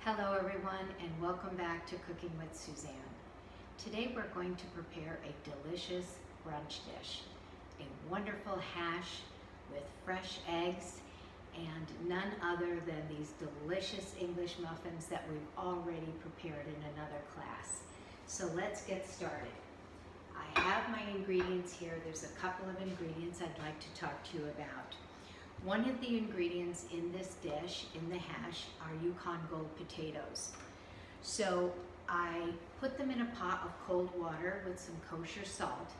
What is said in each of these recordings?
Hello everyone, and welcome back to Cooking with Suzanne. Today we're going to prepare a delicious brunch dish, a wonderful hash with fresh eggs and none other than these delicious English muffins that we've already prepared in another class. So let's get started. I have my ingredients here. There's a couple of ingredients I'd like to talk to you about. One of the ingredients in this dish, in the hash, are Yukon Gold potatoes. So I put them in a pot of cold water with some kosher salt,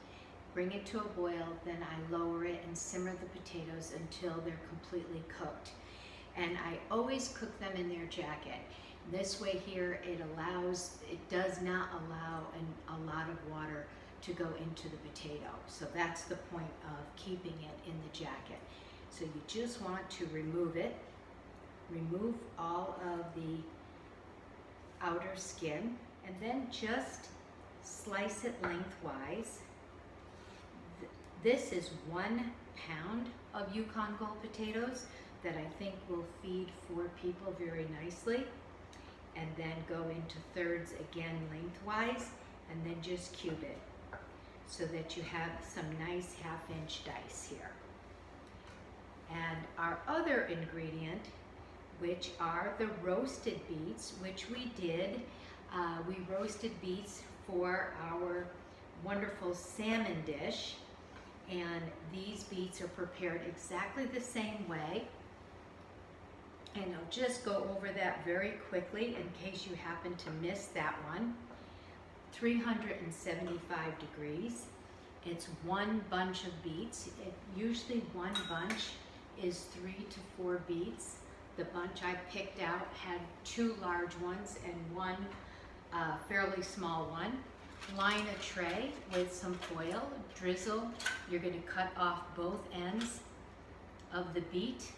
bring it to a boil, then I lower it and simmer the potatoes until they're completely cooked. And I always cook them in their jacket. This way here, it does not allow a lot of water to go into the potato. So that's the point of keeping it in the jacket. So you just want to remove it, remove all of the outer skin, and then just slice it lengthwise. This is 1 pound of Yukon Gold potatoes that I think will feed 4 people very nicely. And then go into thirds again lengthwise, and then just cube it so that you have some nice 1/2-inch dice here. And our other ingredient, which are the roasted beets, which we did. We roasted beets for our wonderful salmon dish. And these beets are prepared exactly the same way. And I'll just go over that very quickly in case you happen to miss that one. 375 degrees. It's 1 bunch of beets. Usually 1 bunch is 3 to 4 beets. The bunch I picked out had 2 large ones and 1 fairly small one. Line a tray with some foil, drizzle. You're going to cut off both ends of the beet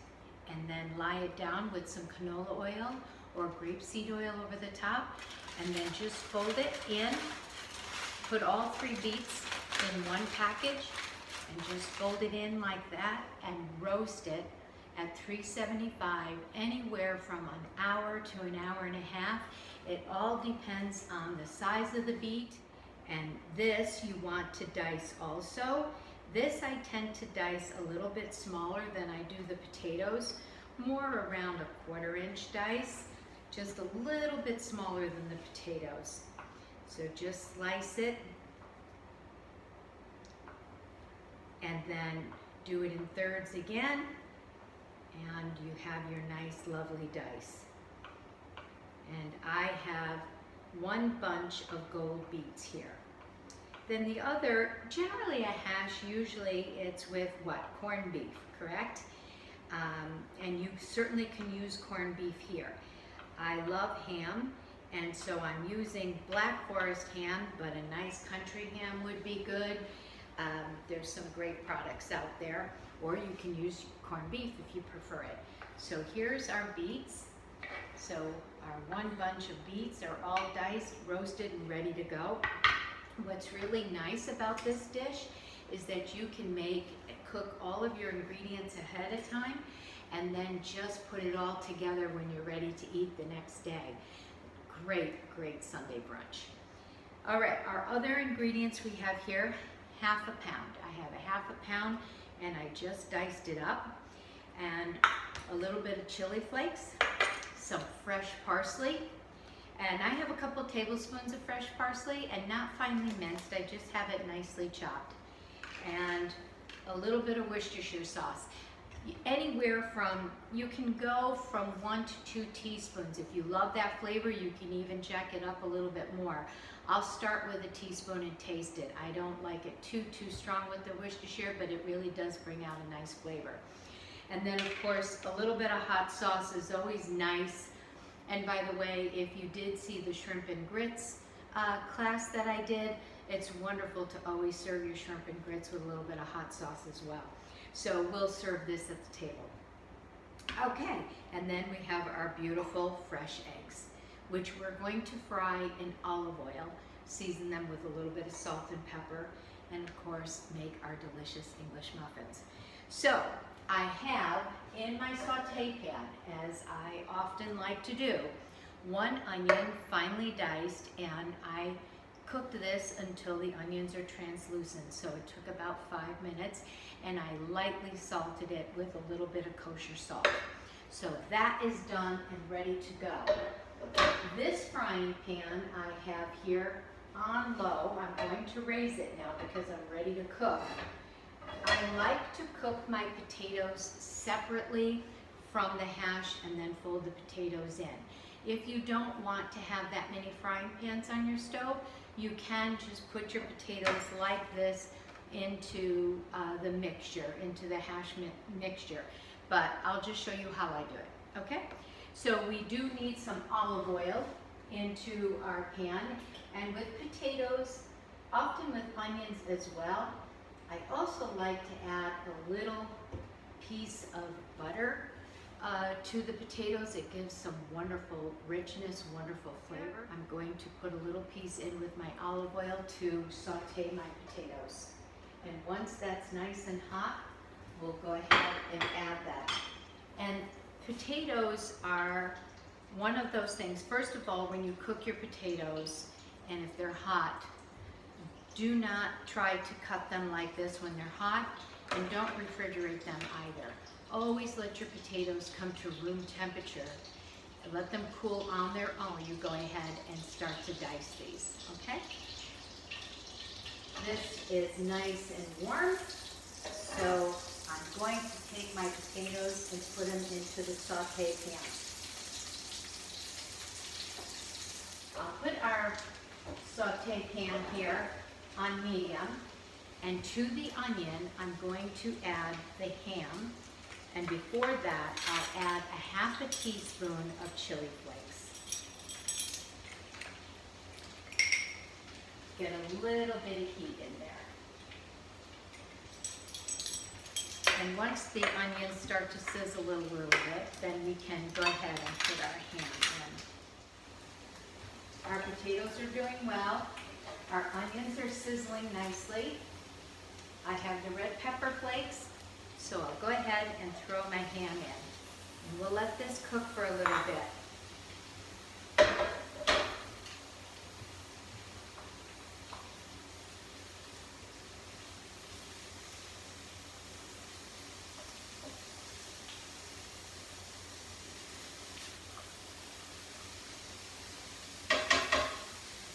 and then lie it down with some canola oil or grapeseed oil over the top, and then just fold it in. Put all 3 beets in 1 package and just fold it in like that and roast it at 375 anywhere from an hour to an hour and a half. It all depends on the size of the beet, and this you want to dice also. This I tend to dice a little bit smaller than I do the potatoes, more around a 1/4 inch dice, just a little bit smaller than the potatoes. So just slice it and then do it in thirds again, and you have your nice lovely dice. And I have 1 bunch of gold beets here. Then the other, generally a hash, usually it's with what? Corned beef, correct? And you certainly can use corned beef here. I love ham, and so I'm using Black Forest ham, but a nice country ham would be good. There's some great products out there, or you can use corned beef if you prefer it. So here's our beets. So our 1 bunch of beets are all diced, roasted, and ready to go. What's really nice about this dish is that you can cook all of your ingredients ahead of time and then just put it all together when you're ready to eat the next day. Great, great Sunday brunch. All right, our other ingredients we have here, 1/2 pound. I have a 1/2 pound and I just diced it up. And a little bit of chili flakes, some fresh parsley, and I have a couple tablespoons of fresh parsley, and not finely minced, I just have it nicely chopped. And a little bit of Worcestershire sauce. You can go from 1 to 2 teaspoons. If you love that flavor, you can even jack it up a little bit more. I'll start with a teaspoon and taste it. I don't like it too strong with the Worcestershire, but it really does bring out a nice flavor. And then of course, a little bit of hot sauce is always nice. And by the way, if you did see the shrimp and grits class that I did, it's wonderful to always serve your shrimp and grits with a little bit of hot sauce as well. So we'll serve this at the table. Okay, and then we have our beautiful fresh eggs, which we're going to fry in olive oil, season them with a little bit of salt and pepper, and of course, make our delicious English muffins. So I have in my saute pan, as I often like to do, 1 onion finely diced, and I cooked this until the onions are translucent, so it took about 5 minutes, and I lightly salted it with a little bit of kosher salt. So that is done and ready to go. This frying pan I have here on low. I'm going to raise it now because I'm ready to cook. I like to cook my potatoes separately from the hash and then fold the potatoes in. If you don't want to have that many frying pans on your stove, you can just put your potatoes like this into the mixture, into the hash mixture. But I'll just show you how I do it, okay? So we do need some olive oil into our pan, and with potatoes, often with onions as well, I also like to add a little piece of butter to the potatoes. It gives some wonderful richness, wonderful flavor. I'm going to put a little piece in with my olive oil to saute my potatoes. And once that's nice and hot, we'll go ahead and add that. And potatoes are one of those things. First of all, when you cook your potatoes, and if they're hot, do not try to cut them like this when they're hot, and don't refrigerate them either. Always let your potatoes come to room temperature. Let them cool on their own. You go ahead and start to dice these, okay? This is nice and warm, so I'm going to take my potatoes and put them into the saute pan. I'll put our saute pan here on medium, and to the onion I'm going to add the ham, and before that I'll add a half a teaspoon of chili flakes. Get a little bit of heat in there. And once the onions start to sizzle a little bit, then we can go ahead and put our ham in. Our potatoes are doing well. Our onions are sizzling nicely. I have the red pepper flakes, so I'll go ahead and throw my ham in. And we'll let this cook for a little bit.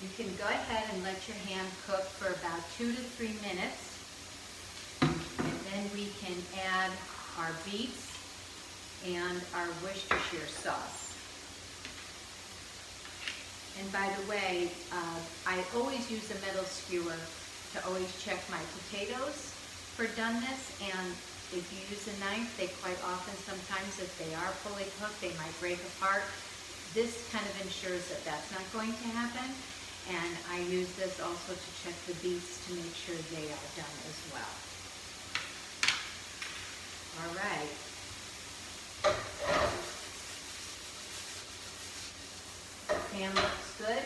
You can go ahead and let your ham cook for about 2 to 3 minutes, and then we can add our beets and our Worcestershire sauce. And by the way, I always use a metal skewer to always check my potatoes for doneness, and if you use a knife, they quite often, sometimes if they are fully cooked, they might break apart. This kind of ensures that that's not going to happen. And I use this also to check the beets to make sure they are done as well. All right. Pan looks good.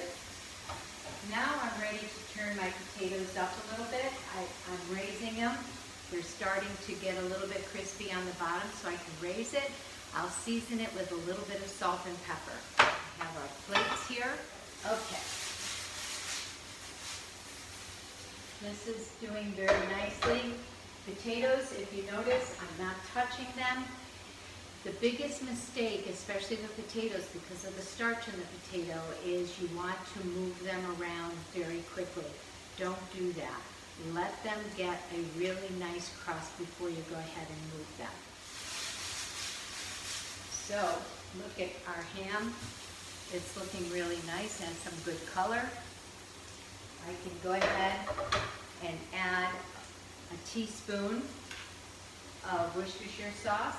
Now I'm ready to turn my potatoes up a little bit. I'm raising them. They're starting to get a little bit crispy on the bottom, so I can raise it. I'll season it with a little bit of salt and pepper. We have our plates here. Okay. This is doing very nicely. Potatoes, if you notice, I'm not touching them. The biggest mistake, especially the potatoes, because of the starch in the potato, is you want to move them around very quickly. Don't do that. Let them get a really nice crust before you go ahead and move them. So, look at our ham. It's looking really nice and some good color. I can go ahead and add a teaspoon of Worcestershire sauce.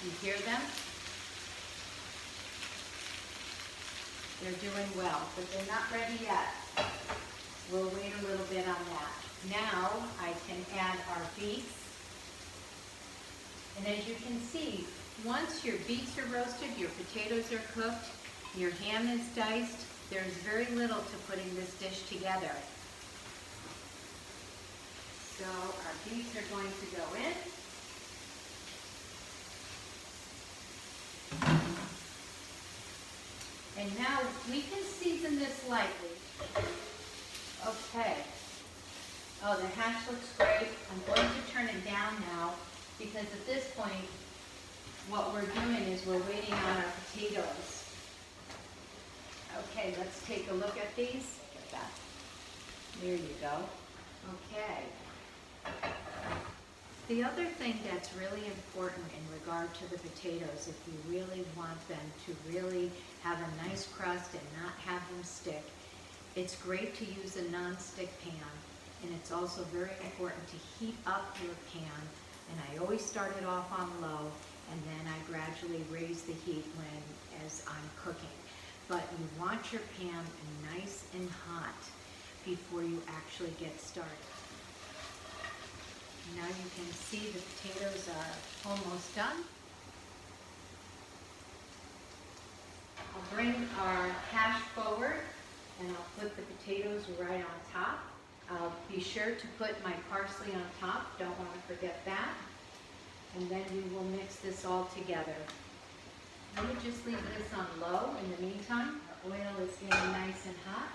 You hear them? They're doing well, but they're not ready yet. We'll wait a little bit on that. Now I can add our beets. And as you can see, once your beets are roasted, your potatoes are cooked, your ham is diced, there's very little to putting this dish together. So our beets are going to go in. And now we can season this lightly. Okay. Oh, the hash looks great. I'm going to turn it down now because at this point, what we're doing is we're waiting on our potatoes. Okay, let's take a look at these. Get that. There you go. Okay. The other thing that's really important in regard to the potatoes, if you really want them to really have a nice crust and not have them stick, it's great to use a non-stick pan, and it's also very important to heat up your pan. And I always start it off on low, and then I gradually raise the heat as I'm cooking. But you want your pan nice and hot before you actually get started. Now you can see the potatoes are almost done. I'll bring our hash forward and I'll put the potatoes right on top. I'll be sure to put my parsley on top, don't want to forget that. And then we will mix this all together. Let me just leave this on low in the meantime. Our oil is getting nice and hot.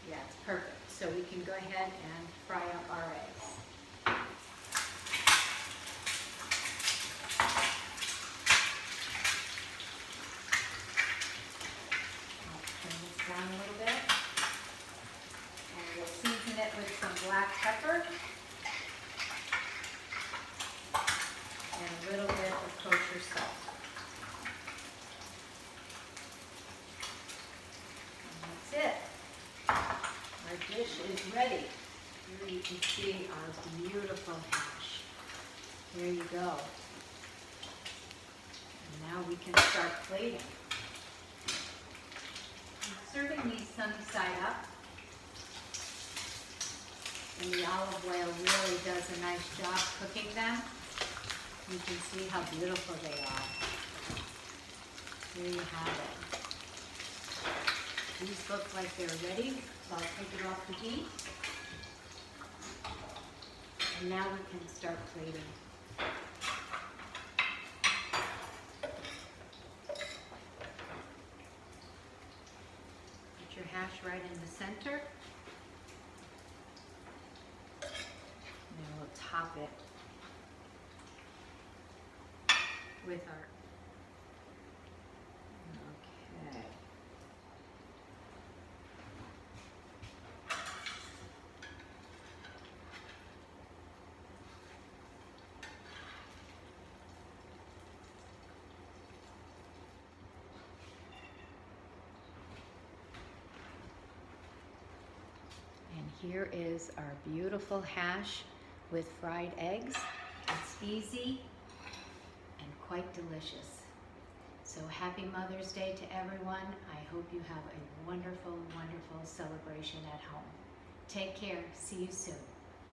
Yeah, it's perfect. So we can go ahead and fry up our eggs. I'll turn this down a little bit. And we'll season it with some black pepper and a little bit of kosher salt. It. Our dish is ready. Here you can see our beautiful hash. There you go. And now we can start plating. I'm serving these sunny side up. And the olive oil really does a nice job cooking them. You can see how beautiful they are. There you have it. These look like they're ready, so I'll take it off the heat. And now we can start plating. Put your hash right in the center. And then we'll top it with our here is our beautiful hash with fried eggs. It's easy and quite delicious. So happy Mother's Day to everyone. I hope you have a wonderful, wonderful celebration at home. Take care. See you soon.